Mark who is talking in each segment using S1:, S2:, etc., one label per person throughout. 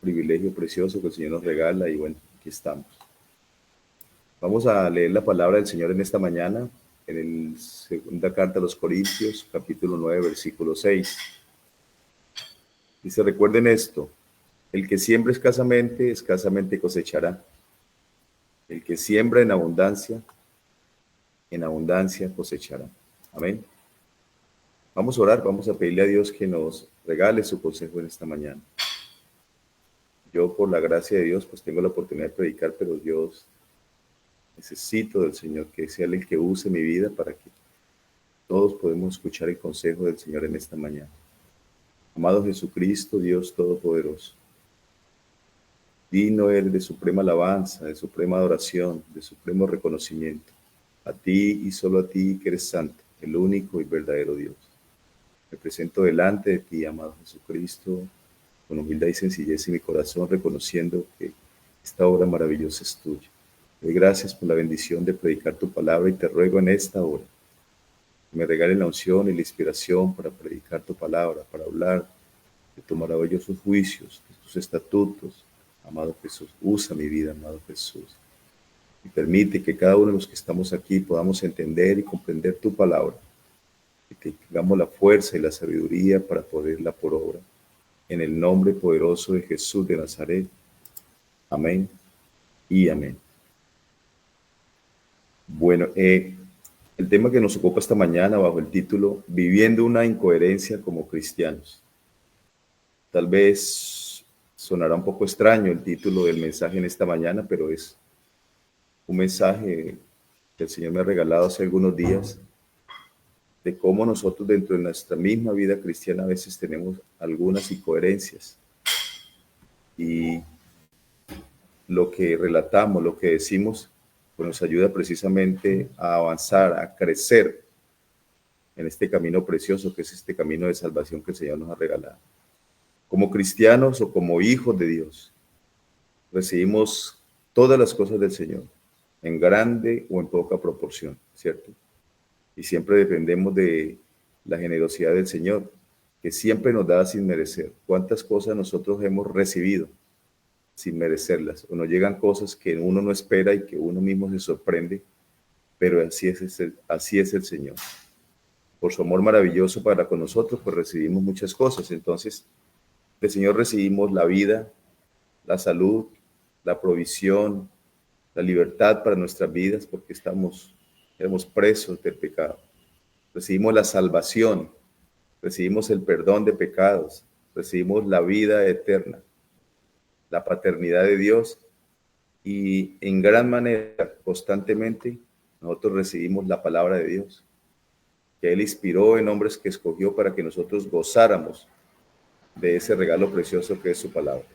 S1: Privilegio precioso que el Señor nos regala y bueno, aquí estamos. Vamos a leer la palabra del Señor en esta mañana, en la segunda carta a los Corintios, capítulo 9, versículo 6. Dice, recuerden esto, el que siembra escasamente, escasamente cosechará. El que siembra en abundancia cosechará. Amén. Vamos a orar, vamos a pedirle a Dios que nos regale su consejo en esta mañana. Yo, por la gracia de Dios, pues tengo la oportunidad de predicar, pero Dios, necesito del Señor que sea Él el que use mi vida para que todos podamos escuchar el consejo del Señor en esta mañana. Amado Jesucristo, Dios Todopoderoso, digno eres de suprema alabanza, de suprema adoración, de supremo reconocimiento. A ti y solo a ti que eres santo, el único y verdadero Dios. Me presento delante de ti, amado Jesucristo, con humildad y sencillez en mi corazón, reconociendo que esta obra maravillosa es tuya. Te doy gracias por la bendición de predicar tu palabra y te ruego en esta hora que me regales la unción y la inspiración para predicar tu palabra, para hablar de tus maravillosos juicios, de tus estatutos. Amado Jesús, usa mi vida, amado Jesús, y permite que cada uno de los que estamos aquí podamos entender y comprender tu palabra, y que tengamos la fuerza y la sabiduría para ponerla por obra. En el nombre poderoso de Jesús de Nazaret. Amén y amén. Bueno, el tema que nos ocupa esta mañana bajo el título Viviendo una incoherencia como cristianos. Tal vez sonará un poco extraño el título del mensaje en esta mañana, pero es un mensaje que el Señor me ha regalado hace algunos días de cómo nosotros dentro de nuestra misma vida cristiana a veces tenemos algunas incoherencias y lo que relatamos, lo que decimos, pues nos ayuda precisamente a avanzar, a crecer en este camino precioso que es este camino de salvación que el Señor nos ha regalado. Como cristianos o como hijos de Dios, recibimos todas las cosas del Señor, en grande o en poca proporción, ¿cierto? Y siempre dependemos de la generosidad del Señor, que siempre nos da sin merecer. ¿Cuántas cosas nosotros hemos recibido sin merecerlas? O nos llegan cosas que uno no espera y que uno mismo se sorprende, pero así es el Señor. Por su amor maravilloso para con nosotros, pues recibimos muchas cosas. Entonces, del Señor recibimos la vida, la salud, la provisión, la libertad para nuestras vidas, porque éramos presos del pecado. Recibimos la salvación, recibimos el perdón de pecados, recibimos la vida eterna, la paternidad de Dios y en gran manera, constantemente, nosotros recibimos la palabra de Dios, que Él inspiró en hombres que escogió para que nosotros gozáramos de ese regalo precioso que es su palabra.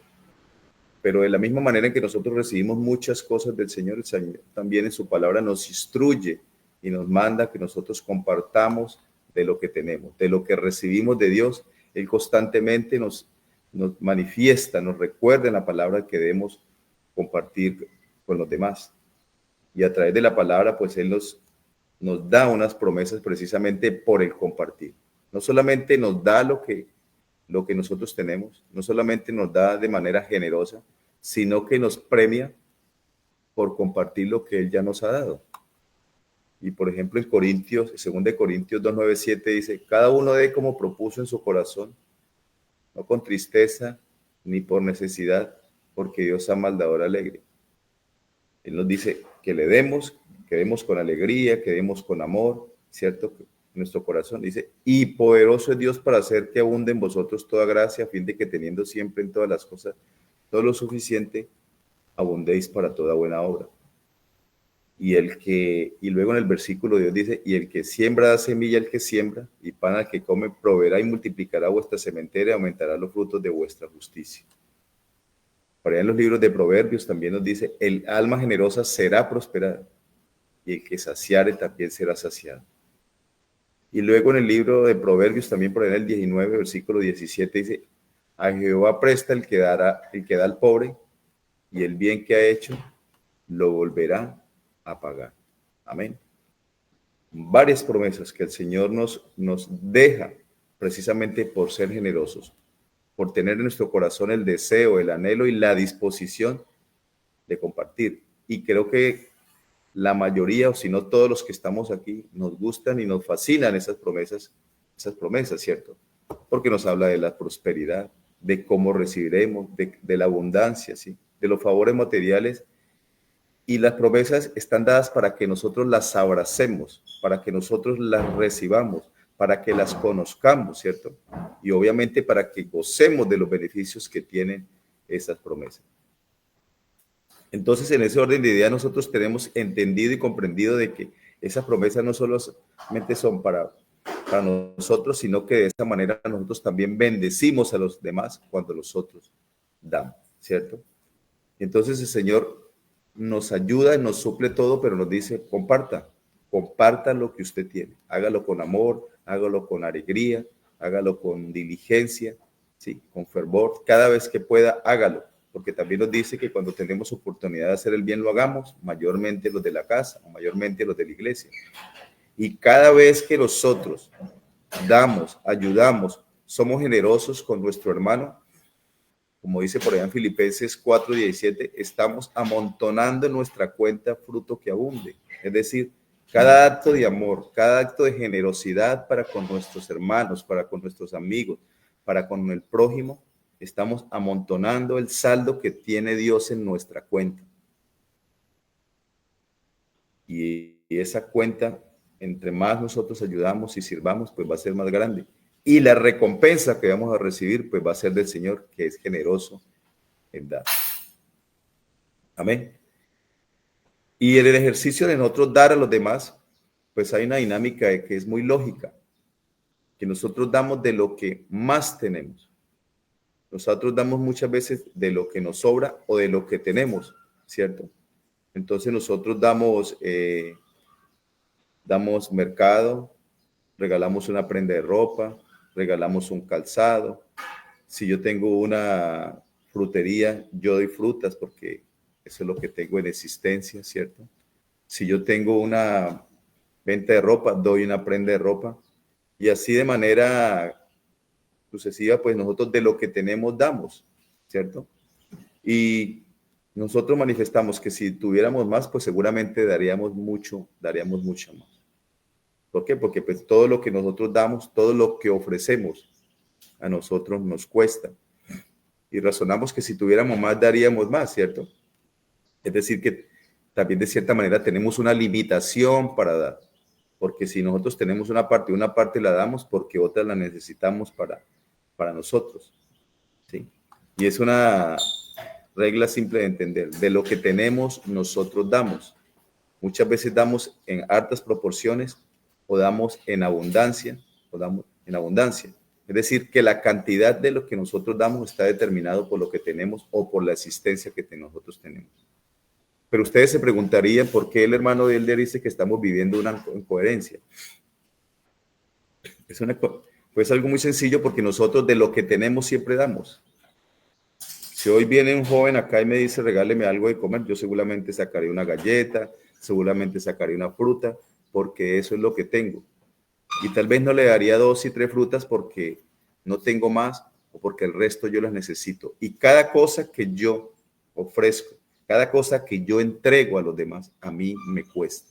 S1: Pero de la misma manera en que nosotros recibimos muchas cosas del Señor, el Señor también en su palabra nos instruye y nos manda que nosotros compartamos de lo que tenemos, de lo que recibimos de Dios. Él constantemente nos manifiesta, nos recuerda en la palabra que debemos compartir con los demás. Y a través de la palabra, pues Él nos da unas promesas precisamente por el compartir. No solamente nos da lo que nosotros tenemos, no solamente nos da de manera generosa, sino que nos premia por compartir lo que Él ya nos ha dado. Y por ejemplo en Corintios, 2 Corintios 2, 9, 7 dice, cada uno dé como propuso en su corazón, no con tristeza ni por necesidad, porque Dios ama al dador alegre. Él nos dice que le demos, que demos con alegría, que demos con amor, ¿cierto? Nuestro corazón dice, y poderoso es Dios para hacer que abunde en vosotros toda gracia, a fin de que teniendo siempre en todas las cosas todo lo suficiente, abundéis para toda buena obra. Y luego en el versículo Dios dice, y el que siembra da semilla al que siembra, y pan al que come, proveerá y multiplicará vuestra sementera y aumentará los frutos de vuestra justicia. Por allá en los libros de Proverbios también nos dice, el alma generosa será prosperada, y el que saciare también será saciado. Y luego en el libro de Proverbios, también por ahí en el 19, versículo 17, dice, a Jehová presta el que da al pobre, y el bien que ha hecho lo volverá a pagar. Amén. Varias promesas que el Señor nos deja precisamente por ser generosos, por tener en nuestro corazón el deseo, el anhelo y la disposición de compartir. Y creo que la mayoría, o si no todos los que estamos aquí, nos gustan y nos fascinan esas promesas, ¿cierto? Porque nos habla de la prosperidad, de cómo recibiremos, de la abundancia, ¿sí? De los favores materiales. Y las promesas están dadas para que nosotros las abracemos, para que nosotros las recibamos, para que las conozcamos, ¿cierto? Y obviamente para que gocemos de los beneficios que tienen esas promesas. Entonces, en ese orden de ideas, nosotros tenemos entendido y comprendido de que esas promesas no solamente son para nosotros, sino que de esta manera nosotros también bendecimos a los demás cuando nosotros damos, ¿cierto? Entonces el Señor nos ayuda y nos suple todo, pero nos dice, comparta lo que usted tiene, hágalo con amor, hágalo con alegría, hágalo con diligencia, ¿sí? Con fervor, cada vez que pueda, hágalo, porque también nos dice que cuando tenemos oportunidad de hacer el bien lo hagamos, mayormente los de la casa o mayormente los de la iglesia. Y cada vez que nosotros damos, ayudamos, somos generosos con nuestro hermano, como dice por allá en Filipenses 4:17, estamos amontonando en nuestra cuenta fruto que abunde. Es decir, cada acto de amor, cada acto de generosidad para con nuestros hermanos, para con nuestros amigos, para con el prójimo, estamos amontonando el saldo que tiene Dios en nuestra cuenta. Y esa cuenta, entre más nosotros ayudamos y sirvamos, pues va a ser más grande. Y la recompensa que vamos a recibir, pues va a ser del Señor, que es generoso en dar. Amén. Y en el ejercicio de nosotros dar a los demás, pues hay una dinámica que es muy lógica, que nosotros damos de lo que más tenemos. Nosotros damos muchas veces de lo que nos sobra o de lo que tenemos, ¿cierto? Entonces nosotros damos mercado, regalamos una prenda de ropa, regalamos un calzado. Si yo tengo una frutería, yo doy frutas porque eso es lo que tengo en existencia, ¿cierto? Si yo tengo una venta de ropa, doy una prenda de ropa. Y así de manera sucesiva, pues nosotros de lo que tenemos damos, ¿cierto? Y nosotros manifestamos que si tuviéramos más, pues seguramente daríamos mucho más. ¿Por qué? Porque pues todo lo que nosotros damos, todo lo que ofrecemos a nosotros nos cuesta. Y razonamos que si tuviéramos más, daríamos más, ¿cierto? Es decir, que también de cierta manera tenemos una limitación para dar. Porque si nosotros tenemos una parte la damos porque otra la necesitamos para nosotros, ¿sí? Y es una regla simple de entender. De lo que tenemos, nosotros damos. Muchas veces damos en hartas proporciones o damos en abundancia, Es decir, que la cantidad de lo que nosotros damos está determinado por lo que tenemos o por la existencia que nosotros tenemos. Pero ustedes se preguntarían por qué el hermano de Elder dice que estamos viviendo una incoherencia. Pues algo muy sencillo, porque nosotros de lo que tenemos siempre damos. Si hoy viene un joven acá y me dice regáleme algo de comer, yo seguramente sacaré una galleta, seguramente sacaré una fruta, porque eso es lo que tengo. Y tal vez no le daría 2 y 3 frutas porque no tengo más o porque el resto yo las necesito. Y cada cosa que yo ofrezco, cada cosa que yo entrego a los demás, a mí me cuesta.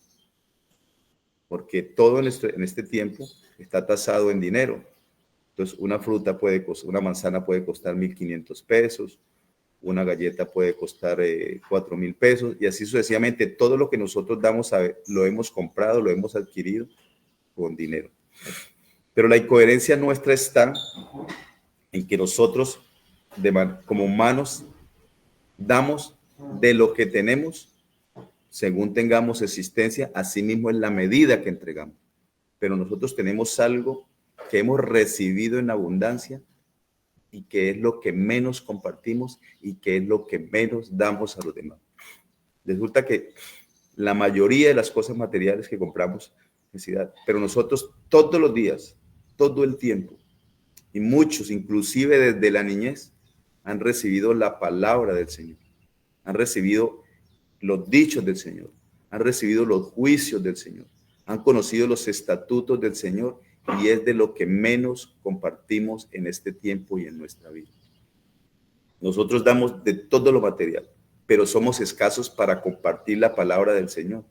S1: Porque todo en este tiempo está tasado en dinero. Entonces, una manzana puede costar 1,500 pesos, una galleta puede costar 4,000 pesos, y así sucesivamente. Todo lo que nosotros damos lo hemos comprado, lo hemos adquirido con dinero. Pero la incoherencia nuestra está en que nosotros, como humanos, damos de lo que tenemos según tengamos existencia, así mismo es la medida que entregamos. Pero nosotros tenemos algo que hemos recibido en abundancia y que es lo que menos compartimos y que es lo que menos damos a los demás. Resulta que la mayoría de las cosas materiales que compramos, necesidad, pero nosotros todos los días, todo el tiempo, y muchos, inclusive desde la niñez, han recibido la palabra del Señor, han recibido los dichos del Señor, han recibido los juicios del Señor, han conocido los estatutos del Señor y es de lo que menos compartimos en este tiempo y en nuestra vida. Nosotros damos de todo lo material, pero somos escasos para compartir la palabra del Señor.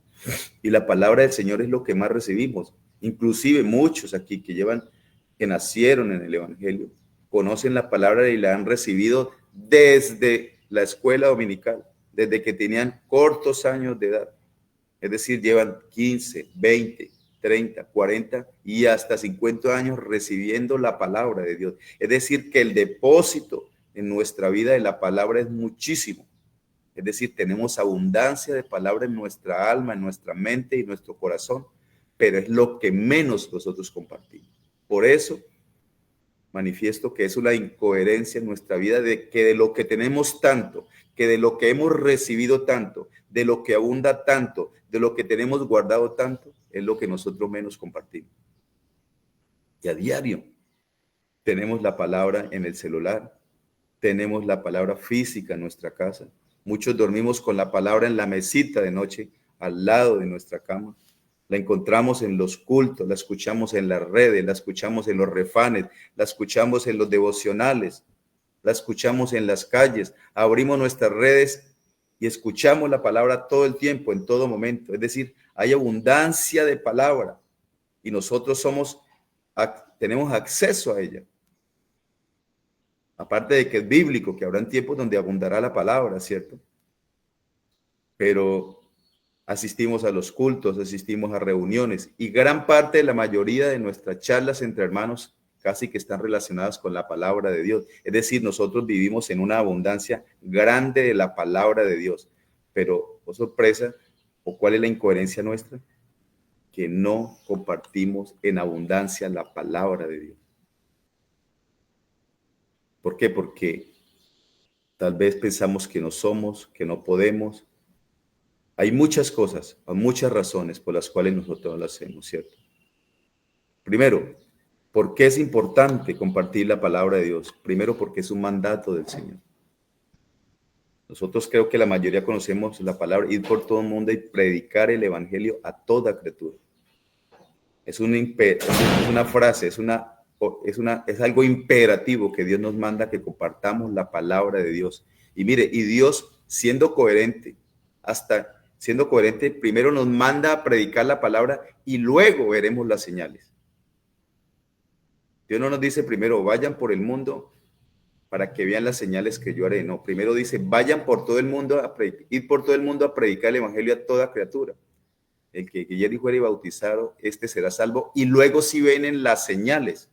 S1: Y la palabra del Señor es lo que más recibimos. Inclusive muchos aquí que nacieron en el Evangelio, conocen la palabra y la han recibido desde la escuela dominical, desde que tenían cortos años de edad. Es decir, llevan 15, 20, 30, 40 y hasta 50 años recibiendo la palabra de Dios. Es decir, que el depósito en nuestra vida de la palabra es muchísimo. Es decir, tenemos abundancia de palabra en nuestra alma, en nuestra mente y en nuestro corazón, pero es lo que menos nosotros compartimos. Por eso manifiesto que es una incoherencia en nuestra vida de que de lo que tenemos tanto, que de lo que hemos recibido tanto, de lo que abunda tanto, de lo que tenemos guardado tanto, es lo que nosotros menos compartimos. Y a diario tenemos la palabra en el celular, tenemos la palabra física en nuestra casa. Muchos dormimos con la palabra en la mesita de noche, al lado de nuestra cama. La encontramos en los cultos, la escuchamos en las redes, la escuchamos en los refanes, la escuchamos en los devocionales, la escuchamos en las calles. Abrimos nuestras redes y escuchamos la palabra todo el tiempo, en todo momento. Es decir, hay abundancia de palabra y nosotros tenemos acceso a ella. Aparte de que es bíblico, que habrán tiempos donde abundará la palabra, ¿cierto? Pero asistimos a los cultos, asistimos a reuniones y gran parte de la mayoría de nuestras charlas entre hermanos casi que están relacionadas con la palabra de Dios. Es decir, nosotros vivimos en una abundancia grande de la palabra de Dios. Pero, oh sorpresa, ¿o cuál es la incoherencia nuestra? Que no compartimos en abundancia la palabra de Dios. ¿Por qué? Porque tal vez pensamos que no somos, que no podemos. Hay muchas cosas, hay muchas razones por las cuales nosotros lo hacemos, ¿cierto? Primero, ¿por qué es importante compartir la palabra de Dios? Primero, porque es un mandato del Señor. Nosotros creo que la mayoría conocemos la palabra, ir por todo el mundo y predicar el evangelio a toda criatura. Es una frase, es algo imperativo que Dios nos manda que compartamos la palabra de Dios. Y mire, y Dios siendo coherente, primero nos manda a predicar la palabra y luego veremos las señales. Dios no nos dice primero, vayan por el mundo para que vean las señales que yo haré. No, primero dice, vayan por todo el mundo ir por todo el mundo a predicar el evangelio a toda criatura. El que creyere y fuere bautizado, este será salvo. Y luego sí ven las señales.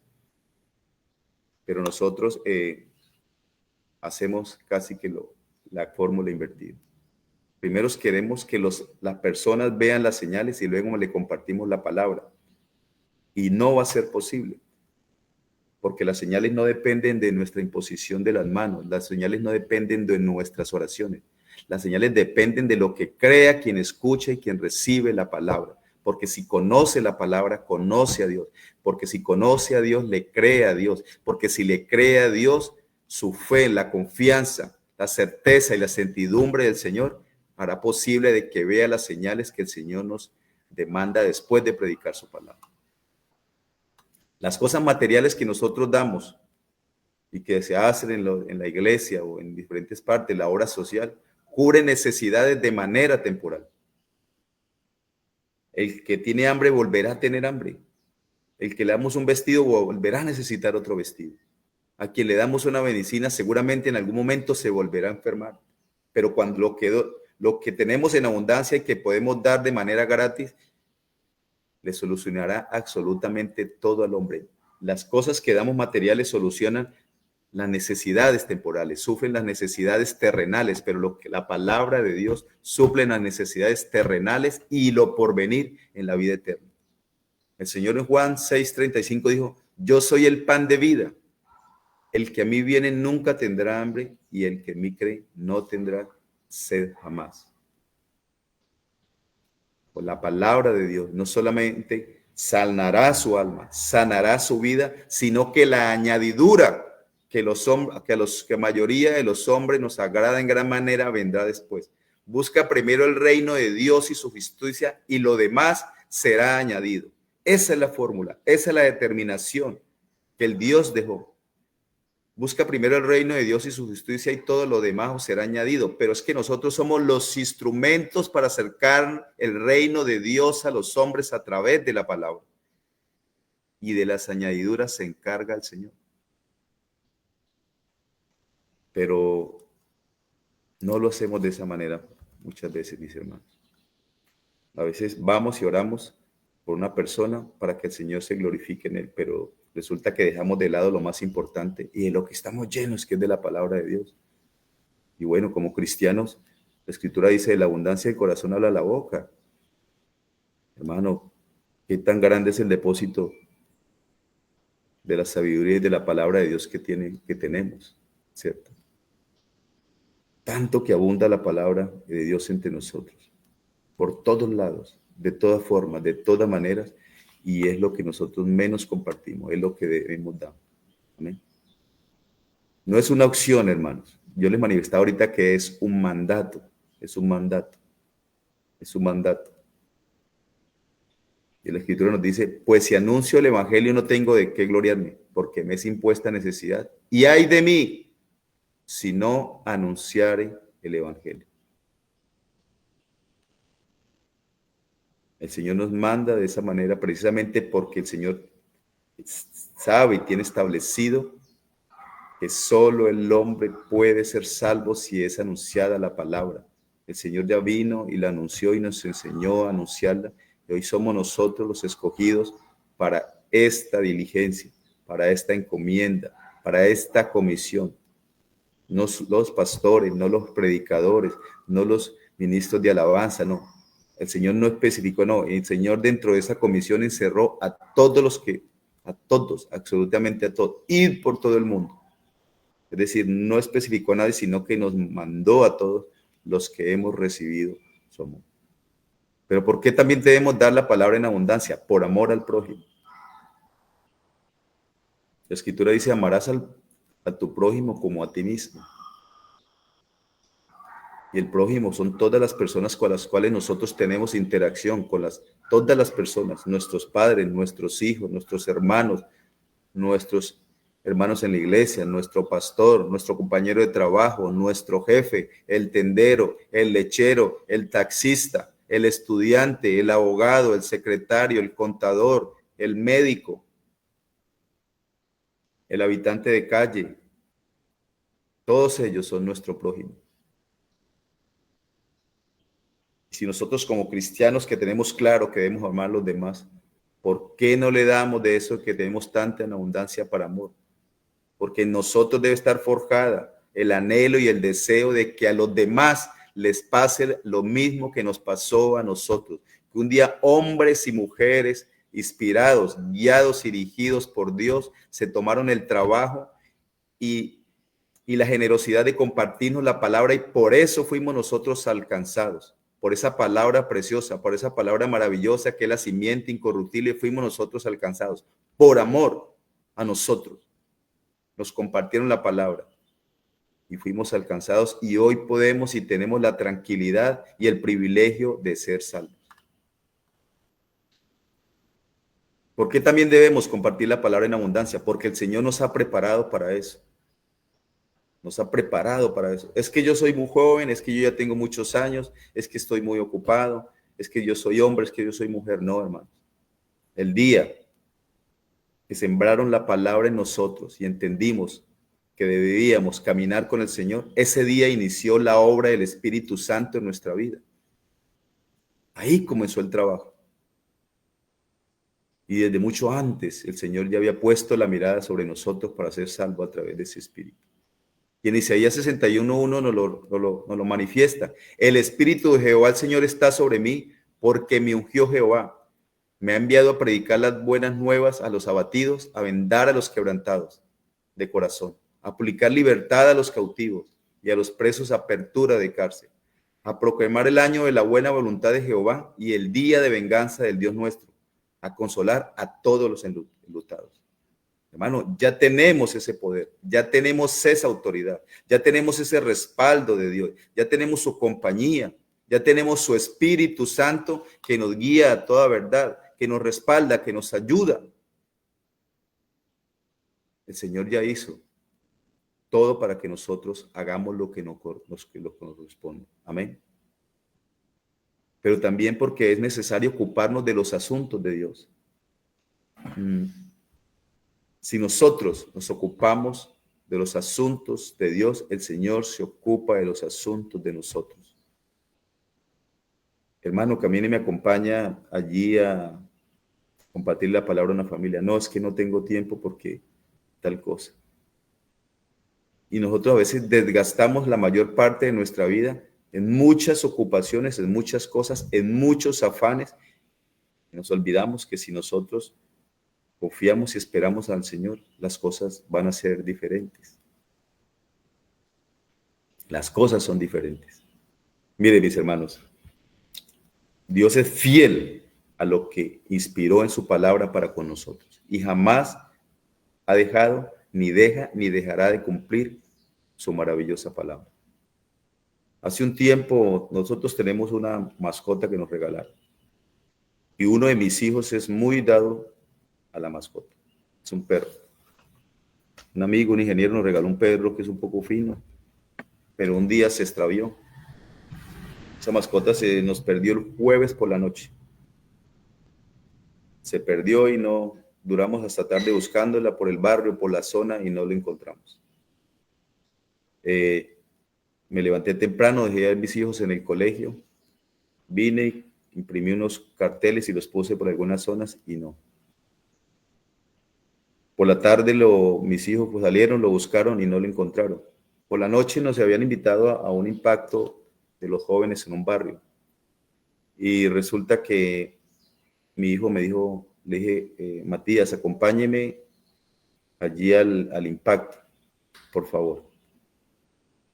S1: Pero nosotros hacemos casi que la fórmula invertida. Primero queremos que las personas vean las señales y luego le compartimos la palabra. Y no va a ser posible. Porque las señales no dependen de nuestra imposición de las manos. Las señales no dependen de nuestras oraciones. Las señales dependen de lo que crea quien escucha y quien recibe la palabra. Porque si conoce la palabra, conoce a Dios. Porque si conoce a Dios, le cree a Dios. Porque si le cree a Dios, su fe, la confianza, la certeza y la certidumbre del Señor hará posible de que vea las señales que el Señor nos demanda después de predicar su palabra. Las cosas materiales que nosotros damos y que se hacen en la iglesia o en diferentes partes, la obra social, cubre necesidades de manera temporal. El que tiene hambre volverá a tener hambre. El que le damos un vestido volverá a necesitar otro vestido. A quien le damos una medicina seguramente en algún momento se volverá a enfermar. Pero cuando lo que tenemos en abundancia y que podemos dar de manera gratis, le solucionará absolutamente todo al hombre. Las cosas que damos materiales solucionan las necesidades temporales, suplen las necesidades terrenales, pero la palabra de Dios suple las necesidades terrenales y lo porvenir en la vida eterna. El Señor en Juan 6:35 dijo, yo soy el pan de vida. El que a mí viene nunca tendrá hambre y el que en mí cree no tendrá sed jamás. Por la palabra de Dios no solamente sanará su alma, sanará su vida, sino que la añadidura que a mayoría de los hombres nos agrada en gran manera vendrá después. Busca primero el reino de Dios y su justicia y lo demás será añadido. Esa es la fórmula, esa es la determinación que el Dios dejó. Busca primero el reino de Dios y su justicia y todo lo demás os será añadido. Pero es que nosotros somos los instrumentos para acercar el reino de Dios a los hombres a través de la palabra. Y de las añadiduras se encarga el Señor. Pero no lo hacemos de esa manera muchas veces, mis hermanos. A veces vamos y oramos por una persona para que el Señor se glorifique en él, pero resulta que dejamos de lado lo más importante y de lo que estamos llenos, que es de la palabra de Dios. Y bueno, como cristianos, la Escritura dice, de la abundancia del corazón habla la boca. Hermano, qué tan grande es el depósito de la sabiduría y de la palabra de Dios que tenemos, ¿cierto? Tanto que abunda la palabra de Dios entre nosotros, por todos lados, de todas formas, de todas maneras, y es lo que nosotros menos compartimos, es lo que debemos dar. Amén. No es una opción, hermanos. Yo les manifestaba ahorita que es un mandato, es un mandato, es un mandato. Y la Escritura nos dice, pues si anuncio el Evangelio no tengo de qué gloriarme, porque me es impuesta necesidad. Y ay de mí, si no anunciare el Evangelio. El Señor nos manda de esa manera precisamente porque el Señor sabe y tiene establecido que solo el hombre puede ser salvo si es anunciada la palabra. El Señor ya vino y la anunció y nos enseñó a anunciarla. Y hoy somos nosotros los escogidos para esta diligencia, para esta encomienda, para esta comisión. No los pastores, no los predicadores, no los ministros de alabanza, no. El Señor no especificó, no. El Señor dentro de esa comisión encerró a todos a todos, absolutamente a todos, ir por todo el mundo. Es decir, no especificó a nadie, sino que nos mandó a todos los que hemos recibido su amor. Pero ¿por qué también debemos dar la palabra en abundancia? Por amor al prójimo. La Escritura dice, amarás a tu prójimo como a ti mismo. Y el prójimo son todas las personas con las cuales nosotros tenemos interacción, todas las personas, nuestros padres, nuestros hijos, nuestros hermanos en la iglesia, nuestro pastor, nuestro compañero de trabajo, nuestro jefe, el tendero, el lechero, el taxista, el estudiante, el abogado, el secretario, el contador, el médico, el habitante de calle. Todos ellos son nuestro prójimo. Si nosotros como cristianos que tenemos claro que debemos amar a los demás, ¿por qué no le damos de eso que tenemos tanta en abundancia para amor? Porque en nosotros debe estar forjada el anhelo y el deseo de que a los demás les pase lo mismo que nos pasó a nosotros. Que un día hombres y mujeres inspirados, guiados y dirigidos por Dios se tomaron el trabajo y la generosidad de compartirnos la palabra y por eso fuimos nosotros alcanzados. Por esa palabra preciosa, por esa palabra maravillosa que es la simiente incorruptible, fuimos nosotros alcanzados. Por amor a nosotros. Nos compartieron la palabra y fuimos alcanzados y hoy podemos y tenemos la tranquilidad y el privilegio de ser salvos. ¿Por qué también debemos compartir la palabra en abundancia? Porque el Señor nos ha preparado para eso. Nos ha preparado para eso. Es que yo soy muy joven, es que yo ya tengo muchos años, es que estoy muy ocupado, es que yo soy hombre, es que yo soy mujer. No, hermanos. El día que sembraron la palabra en nosotros y entendimos que debíamos caminar con el Señor, ese día inició la obra del Espíritu Santo en nuestra vida. Ahí comenzó el trabajo. Y desde mucho antes el Señor ya había puesto la mirada sobre nosotros para ser salvo a través de ese Espíritu. Y en Isaías 61:1 nos lo manifiesta. El Espíritu de Jehová, el Señor, está sobre mí porque me ungió Jehová. Me ha enviado a predicar las buenas nuevas a los abatidos, a vendar a los quebrantados de corazón, a publicar libertad a los cautivos y a los presos apertura de cárcel, a proclamar el año de la buena voluntad de Jehová y el día de venganza del Dios nuestro, a consolar a todos los enlutados. Hermano, ya tenemos ese poder, ya tenemos esa autoridad, ya tenemos ese respaldo de Dios, ya tenemos su compañía, ya tenemos su Espíritu Santo que nos guía a toda verdad, que nos respalda, que nos ayuda. El Señor ya hizo todo para que nosotros hagamos lo que nos corresponde. Amén. Pero también porque es necesario ocuparnos de los asuntos de Dios. Si nosotros nos ocupamos de los asuntos de Dios, el Señor se ocupa de los asuntos de nosotros. Hermano, camine y me acompaña allí a compartir la palabra a una familia. No, es que no tengo tiempo porque tal cosa. Y nosotros a veces desgastamos la mayor parte de nuestra vida en muchas ocupaciones, en muchas cosas, en muchos afanes. Y nos olvidamos que si nosotros confiamos y esperamos al Señor, las cosas van a ser diferentes. Las cosas son diferentes. Miren, mis hermanos, Dios es fiel a lo que inspiró en su palabra para con nosotros y jamás ha dejado, ni deja, ni dejará de cumplir su maravillosa palabra. Hace un tiempo nosotros tenemos una mascota que nos regalaron y uno de mis hijos es muy dado a la mascota. Es un perro. Un amigo, un ingeniero nos regaló un perro que es un poco fino, pero un día se extravió. Esa mascota se nos perdió el jueves por la noche. Se perdió y no duramos hasta tarde buscándola por el barrio, por la zona y no la encontramos. Me levanté temprano, dejé a mis hijos en el colegio, vine, imprimí unos carteles y los puse por algunas zonas y no. Por la tarde mis hijos pues salieron, lo buscaron y no lo encontraron. Por la noche nos habían invitado a un impacto de los jóvenes en un barrio. Y resulta que mi hijo me dijo, le dije, Matías, acompáñeme allí al impacto, por favor.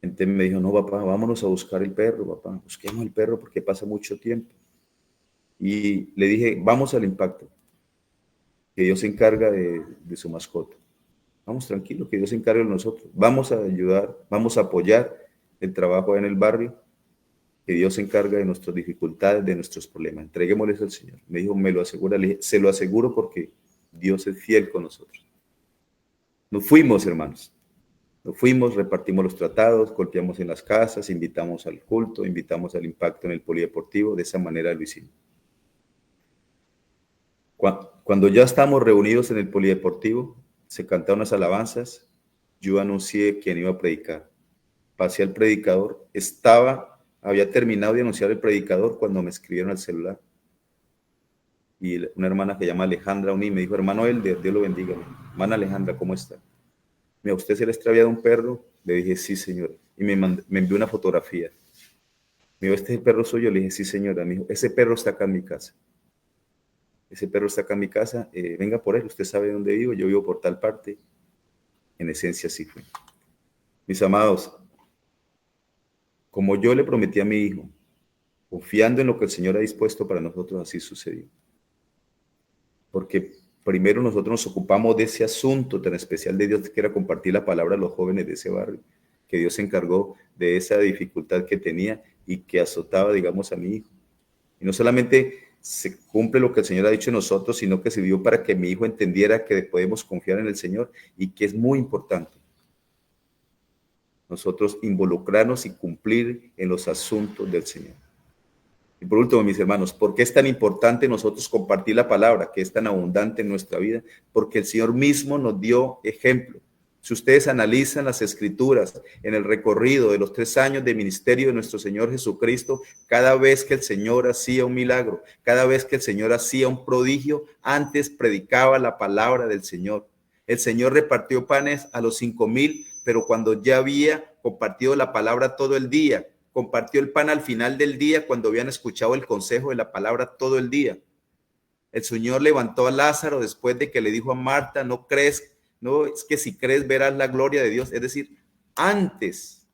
S1: Entonces me dijo, no, papá, vámonos a buscar el perro, papá. Busquemos el perro porque pasa mucho tiempo. Y le dije, vamos al impacto, que Dios se encarga de su mascota. Vamos tranquilos, que Dios se encargue de nosotros. Vamos a ayudar, vamos a apoyar el trabajo en el barrio, que Dios se encarga de nuestras dificultades, de nuestros problemas. Entreguémosles al Señor. Me dijo, me lo asegura. Le dije, se lo aseguro porque Dios es fiel con nosotros. Nos fuimos, hermanos. Nos fuimos, repartimos los tratados, golpeamos en las casas, invitamos al culto, invitamos al impacto en el polideportivo. De esa manera lo hicimos. Cuando ya estábamos reunidos en el polideportivo, se cantaron unas alabanzas, yo anuncié quién iba a predicar. Pasé al predicador, había terminado de anunciar el predicador cuando me escribieron al celular. Y una hermana que se llama Alejandra Uní me dijo, hermano Elder, Dios lo bendiga. Hermana Alejandra, ¿cómo está? Mira, ¿usted se le ha extraviado un perro? Le dije, sí, señora. Y me envió una fotografía. Me dijo, ¿este es el perro suyo? Le dije, sí, señora. Me dijo, ese perro está acá en mi casa. Ese perro está acá en mi casa, venga por él, usted sabe dónde vivo, yo vivo por tal parte. En esencia, así fue. Mis amados, como yo le prometí a mi hijo, confiando en lo que el Señor ha dispuesto para nosotros, así sucedió. Porque primero nosotros nos ocupamos de ese asunto tan especial de Dios, que era compartir la palabra a los jóvenes de ese barrio, que Dios se encargó de esa dificultad que tenía y que azotaba, digamos, a mi hijo. Y no solamente se cumple lo que el Señor ha dicho en nosotros, sino que sirvió para que mi hijo entendiera que podemos confiar en el Señor y que es muy importante nosotros involucrarnos y cumplir en los asuntos del Señor. Y por último, mis hermanos, ¿por qué es tan importante nosotros compartir la palabra, que es tan abundante en nuestra vida? Porque el Señor mismo nos dio ejemplo. Si ustedes analizan las Escrituras en el recorrido de los 3 años de ministerio de nuestro Señor Jesucristo, cada vez que el Señor hacía un milagro, cada vez que el Señor hacía un prodigio, antes predicaba la palabra del Señor. El Señor repartió panes a los 5,000, pero cuando ya había compartido la palabra todo el día, compartió el pan al final del día cuando habían escuchado el consejo de la palabra todo el día. El Señor levantó a Lázaro después de que le dijo a Marta, no crees, no, es que si crees verás la gloria de Dios. Es decir, antes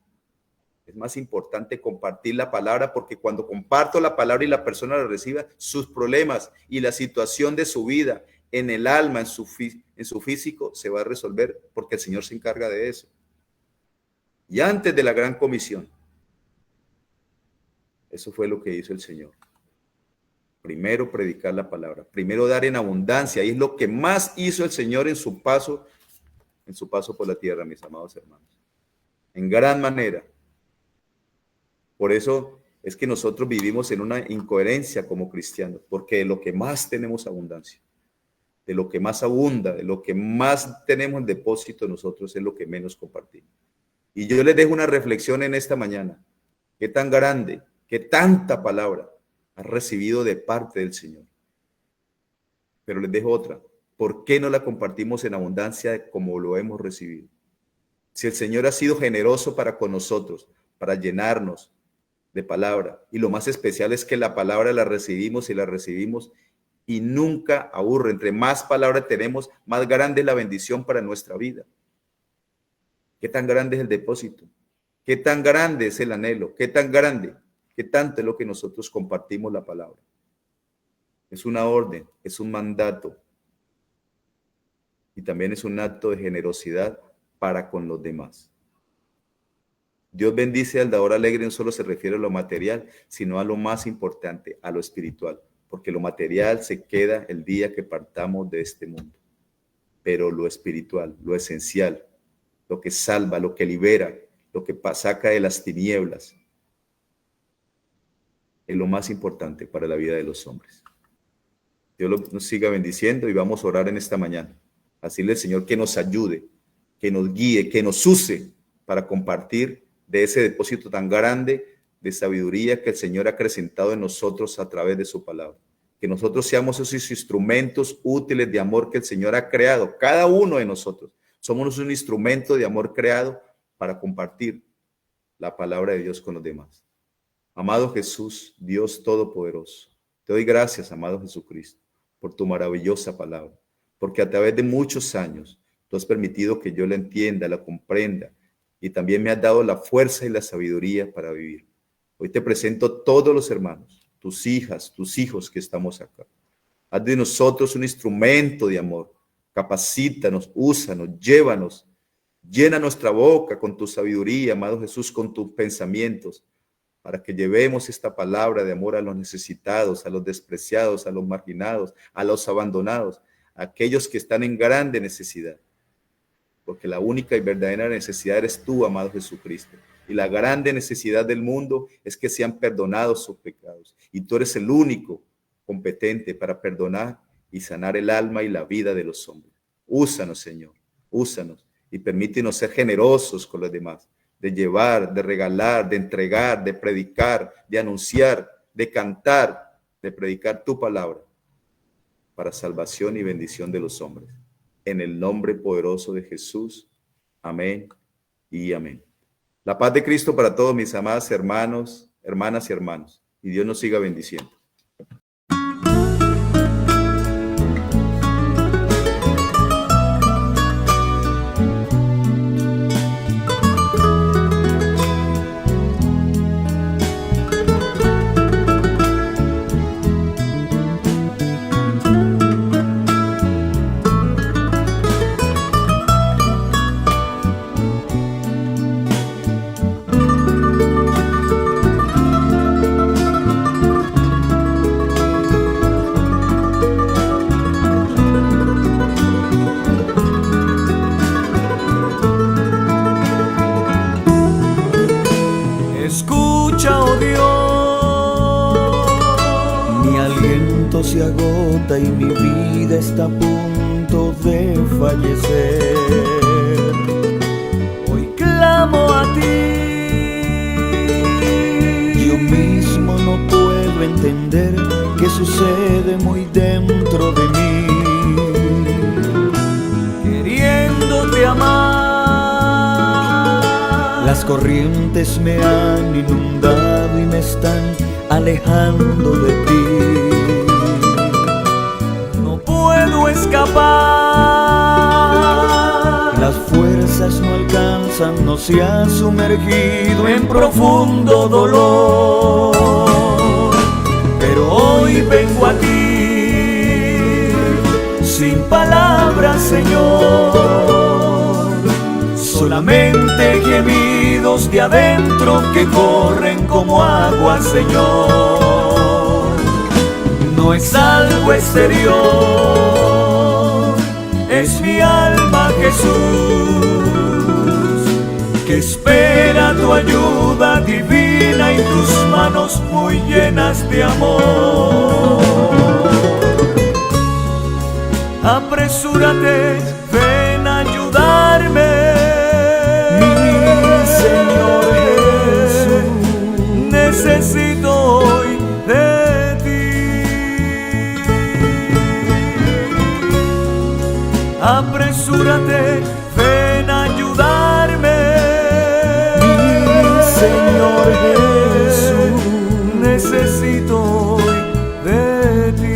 S1: es más importante compartir la palabra, porque cuando comparto la palabra y la persona la reciba, sus problemas y la situación de su vida, en el alma, en su físico, se va a resolver, porque el Señor se encarga de eso. Y antes de la gran comisión, eso fue lo que hizo el Señor. Primero predicar la palabra, primero dar en abundancia. Y es lo que más hizo el Señor en su paso por la tierra, mis amados hermanos. En gran manera. Por eso es que nosotros vivimos en una incoherencia como cristianos, porque de lo que más tenemos abundancia, de lo que más abunda, de lo que más tenemos en depósito nosotros es lo que menos compartimos. Y yo les dejo una reflexión en esta mañana. ¿Qué tan grande, qué tanta palabra has recibido de parte del Señor? Pero les dejo otra. ¿Por qué no la compartimos en abundancia como lo hemos recibido? Si el Señor ha sido generoso para con nosotros, para llenarnos de palabra, y lo más especial es que la palabra la recibimos y nunca aburre. Entre más palabra tenemos, más grande es la bendición para nuestra vida. ¿Qué tan grande es el depósito? ¿Qué tan grande es el anhelo? ¿Qué tan grande? ¿Qué tanto es lo que nosotros compartimos la palabra? Es una orden, es un mandato y también es un acto de generosidad para con los demás. Dios bendice al dador alegre no solo se refiere a lo material, sino a lo más importante, a lo espiritual, porque lo material se queda el día que partamos de este mundo. Pero lo espiritual, lo esencial, lo que salva, lo que libera, lo que saca de las tinieblas, es lo más importante para la vida de los hombres. Dios nos siga bendiciendo y vamos a orar en esta mañana. Decirle al Señor que nos ayude, que nos guíe, que nos use para compartir de ese depósito tan grande de sabiduría que el Señor ha acrecentado en nosotros a través de su palabra. Que nosotros seamos esos instrumentos útiles de amor que el Señor ha creado, cada uno de nosotros. Somos un instrumento de amor creado para compartir la palabra de Dios con los demás. Amado Jesús, Dios Todopoderoso, te doy gracias, amado Jesucristo, por tu maravillosa palabra, porque a través de muchos años tú has permitido que yo la entienda, la comprenda, y también me has dado la fuerza y la sabiduría para vivir. Hoy te presento todos los hermanos, tus hijas, tus hijos que estamos acá. Haz de nosotros un instrumento de amor. Capacítanos, úsanos, llévanos, llena nuestra boca con tu sabiduría, amado Jesús, con tus pensamientos, para que llevemos esta palabra de amor a los necesitados, a los despreciados, a los marginados, a los abandonados, a aquellos que están en grande necesidad. Porque la única y verdadera necesidad eres tú, amado Jesucristo. Y la grande necesidad del mundo es que sean perdonados sus pecados. Y tú eres el único competente para perdonar y sanar el alma y la vida de los hombres. Úsanos, Señor, úsanos y permítenos ser generosos con los demás, de llevar, de regalar, de entregar, de predicar, de anunciar, de cantar, de predicar tu palabra para salvación y bendición de los hombres. En el nombre poderoso de Jesús. Amén y amén. La paz de Cristo para todos mis amados hermanos, hermanas y hermanos. Y Dios nos siga bendiciendo.
S2: Se agota y mi vida está a punto de fallecer. Hoy clamo a ti. Yo mismo no puedo entender qué sucede muy dentro de mí. Queriéndote amar, las corrientes me han inundado y me están alejando de ti. Escapar, las fuerzas no alcanzan, no se ha sumergido en profundo dolor. Pero hoy vengo a ti, sin palabras, Señor, solamente gemidos de adentro que corren como agua, Señor. no es algo exterior, es mi alma, Jesús, que espera tu ayuda divina y tus manos muy llenas de amor. Apresúrate, ven a ayudarme, mi Señor Jesús, necesito hoy de ti. Apresúrate, ven a ayudarme, mi Señor Jesús, necesito hoy de ti.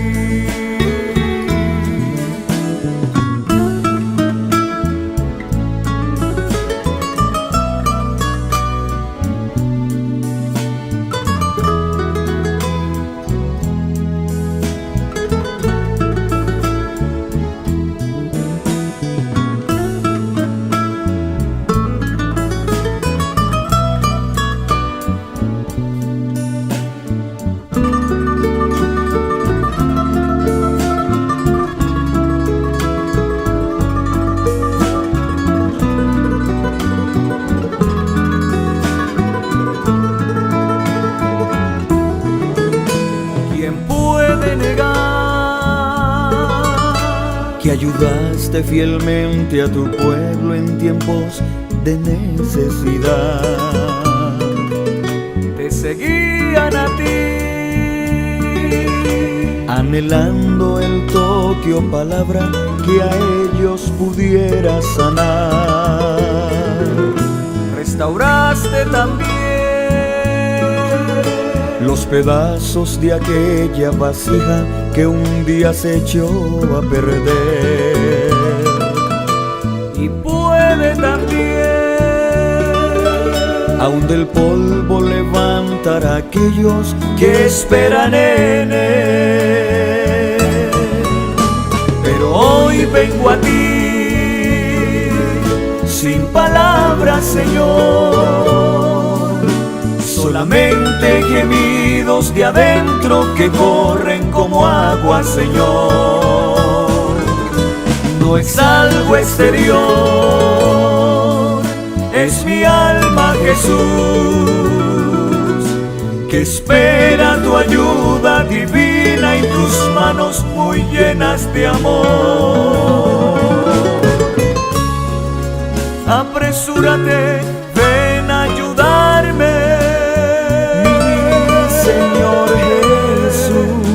S2: Que ayudaste fielmente a tu pueblo en tiempos de necesidad. Te seguían a ti, anhelando el toque o palabra que a ellos pudiera sanar. Restauraste también los pedazos de aquella vasija que un día se echó a perder. Y puede también, aún del polvo, levantar a aquellos que esperan en él. Pero hoy vengo a ti, sin palabras, Señor, solamente gemidos de adentro que corren como agua, Señor. No es algo exterior, es mi alma, Jesús, que espera tu ayuda divina y tus manos muy llenas de amor. Apresúrate, ven a ayudarme, Señor Jesús,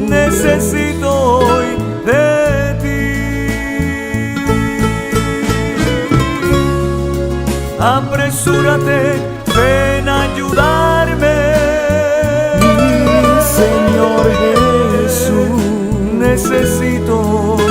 S2: necesito hoy de ti. Apresúrate, ven a ayudarme, mi Señor Jesús, necesito hoy